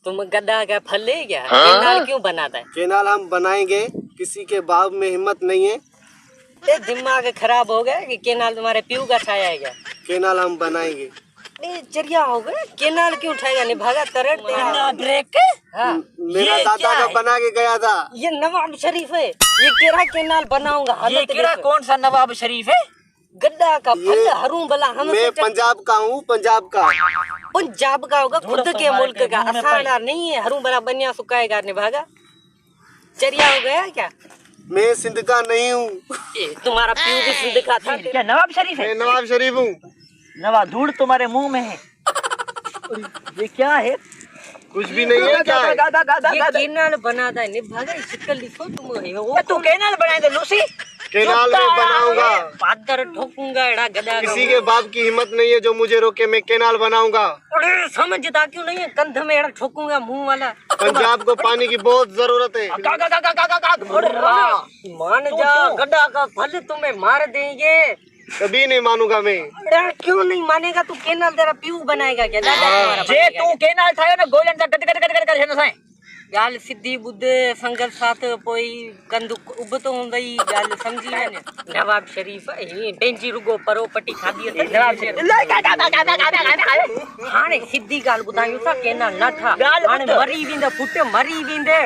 तुम गड्ढा का फल ले गया केनाल क्यों बनाता है? केनाल हम बनाएंगे, किसी के बाप में हिम्मत नहीं है। ते दिमाग खराब हो गया कि केनाल तुम्हारे पीऊ का छाया है क्या? केनाल हम बनाएंगे। चरिया हो गया, केनाल क्यों उठाएगा? नहीं भागा तरट तेरा ब्रेक। हाँ, मेरा दादा का बना के गया था। ये नवाब शरीफ है, ये केरा केनाल बनाऊंगा। ये केरा कौन सा नवाब शरीफ है? गड्ढा का फल हरू भला हम। मैं पंजाब का हूँ, पंजाब का। पंजाब का होगा, खुद के मुल्क का। आसान नहीं है हरू भला बनिया सुखाएगा। नहीं भागा, चरिया हो गया क्या? मैं सिंध का नहीं हूँ। तुम्हारा पीऊ भी सिंध का था। क्या नवाब शरीफ है? मैं नवाब शरीफ हूँ। नवाब धूड़ तुम्हारे मुंह में है। ये क्या है? कुछ भी नहीं है। क्या है? ये केनाल बनाता है। नहीं भागा, शक्ल लिखो तुम। तू केनाल बनाए दे लूसी। केनाल में बनाऊंगा, पादर ठोकूंगा एड़ा गधा। किसी के बाप की हिम्मत नहीं है जो मुझे रोके। मैं केनाल बनाऊंगा। अरे समझता क्यों नहीं है? कंध में एड़ा ठोकूंगा मुंह वाला। पंजाब को पानी की बहुत जरूरत है। मान जा, गड्ढा का फल तुम्हें मार देंगे। कभी नहीं मानूंगा मैं। क्यों नहीं मानेगा? तू केनाल तेरा पीऊ बनाएगा क्या? जे तू केनाल थायो ना गोलन सा गद गद गद गद कर साए गाल सिद्धि बुद्ध संगत साथ पोई कंदुक उब तो हुंदई गाल समझी है ने। नवाब शरीफ ही बेंची रुगो परो पट्टी खादी है। नवाब शरीफ हाने सिद्धि गाल बुधायो सा केनाल न था। हाने मरी विंदे फुटे मरी विंदे।